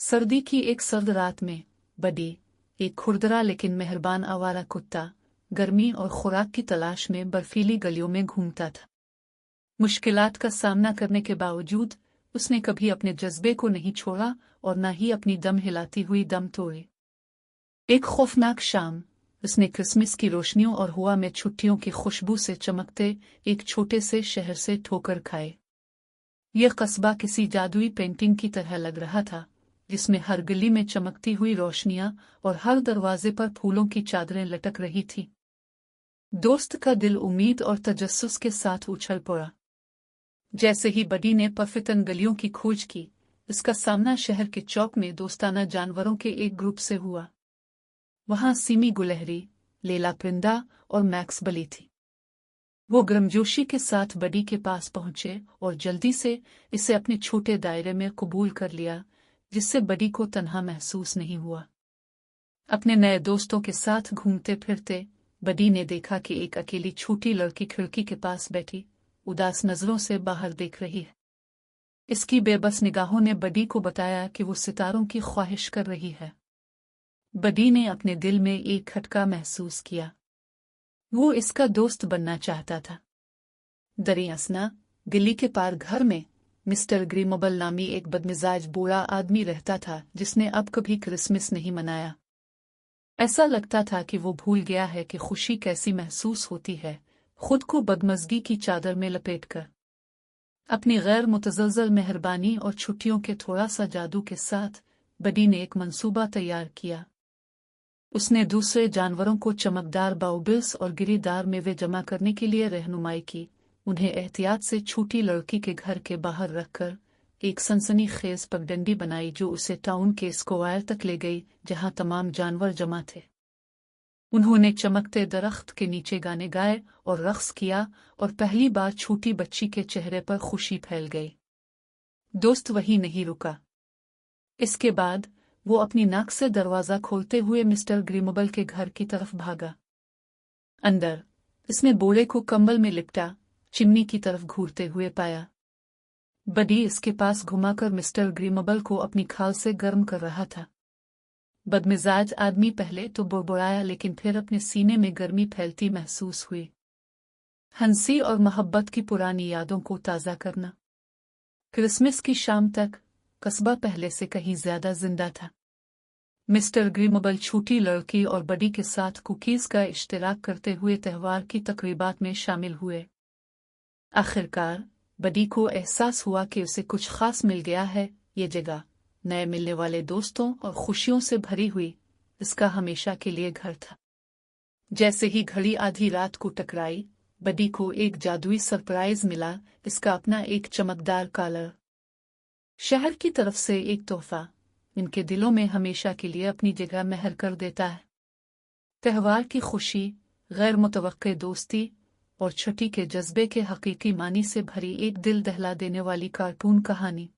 सर्दी की एक सर्द रात में बडी, एक खुरदरा लेकिन मेहरबान आवारा कुत्ता, गर्मी और खुराक की तलाश में बर्फीली गलियों में घूमता था। मुश्किलात का सामना करने के बावजूद उसने कभी अपने जज्बे को नहीं छोड़ा और न ही अपनी दम हिलाती हुई दम तोड़ी। एक खौफनाक शाम उसने क्रिसमस की रोशनियों और हवा में छुट्टियों की खुशबू से चमकते एक छोटे से शहर से ठोकर खाए। यह कस्बा किसी जादुई पेंटिंग की तरह लग रहा था, जिसमें हर गली में चमकती हुई रोशनियां और हर दरवाजे पर फूलों की चादरें लटक रही थी। दोस्त का दिल उम्मीद और तजस्सुस के साथ उछल पड़ा। जैसे ही बडी ने पफितन गलियों की खोज की, इसका सामना शहर के चौक में दोस्ताना जानवरों के एक ग्रुप से हुआ। वहां सिमी गुलहरी, लेला परिंदा और मैक्स बली थी। वो गर्मजोशी के साथ बडी के पास पहुंचे और जल्दी से इसे अपने छोटे दायरे में कबूल कर लिया, जिससे बडी को तन्हा महसूस नहीं हुआ। अपने नए दोस्तों के साथ घूमते फिरते बडी ने देखा कि एक अकेली छोटी लड़की खिड़की के पास बैठी उदास नजरों से बाहर देख रही है। इसकी बेबस निगाहों ने बडी को बताया कि वो सितारों की ख्वाहिश कर रही है। बडी ने अपने दिल में एक खटका महसूस किया। वो इसका दोस्त बनना चाहता था। दरियासना गली के पार घर में मिस्टर ग्रीमोबल नामी एक बदमिजाज बूढ़ा आदमी रहता था, जिसने अब कभी क्रिसमस नहीं मनाया। ऐसा लगता था कि वो भूल गया है कि खुशी कैसी महसूस होती है, खुद को बदमज़गी की चादर में लपेटकर। अपनी गैर मुतज़लज़ल मेहरबानी और छुट्टियों के थोड़ा सा जादू के साथ बडी ने एक मंसूबा तैयार किया। उसने दूसरे जानवरों को चमकदार बाउबल्स और गिरीदार मेवे जमा करने के लिए रहनुमाई की, उन्हें एहतियात से छोटी लड़की के घर के बाहर रखकर एक सनसनीखेज पगडंडी बनाई जो उसे टाउन के स्क्वायर तक ले गई, जहां तमाम जानवर जमा थे। उन्होंने चमकते दरख्त के नीचे गाने गाए और रक्स किया, और पहली बार छोटी बच्ची के चेहरे पर खुशी फैल गई। दोस्त वही नहीं रुका। इसके बाद वो अपनी नाक से दरवाजा खोलते हुए मिस्टर ग्रीमोबल के घर की तरफ भागा। अंदर इसने बोले को कंबल में लिपटा चिमनी की तरफ घूरते हुए पाया। बडी इसके पास घुमाकर मिस्टर ग्रीमोबल को अपनी खाल से गर्म कर रहा था। बदमिजाज आदमी पहले तो बुड़बुड़ाया, लेकिन फिर अपने सीने में गर्मी फैलती महसूस हुई। हंसी और मोहब्बत की पुरानी यादों को ताज़ा करना। क्रिसमस की शाम तक कस्बा पहले से कहीं ज्यादा जिंदा था। मिस्टर ग्रीमोबल छोटी लड़की और बडी के साथ कुकीज का इश्तिराक करते हुए त्योहार की तकरीबात में शामिल हुए। आखिरकार बडी को एहसास हुआ कि उसे कुछ खास मिल गया है। ये जगह नए मिलने वाले दोस्तों और खुशियों से भरी हुई इसका हमेशा के लिए घर था। जैसे ही घड़ी आधी रात को टकराई, बडी को एक जादुई सरप्राइज मिला, इसका अपना एक चमकदार कॉलर। शहर की तरफ से एक तोहफा इनके दिलों में हमेशा के लिए अपनी जगह महर कर देता है। त्योहार की खुशी, गैर मुतवक्के दोस्ती और छुट्टी के जज्बे के हकीकी मानी से भरी एक दिल दहला देने वाली कार्टून कहानी।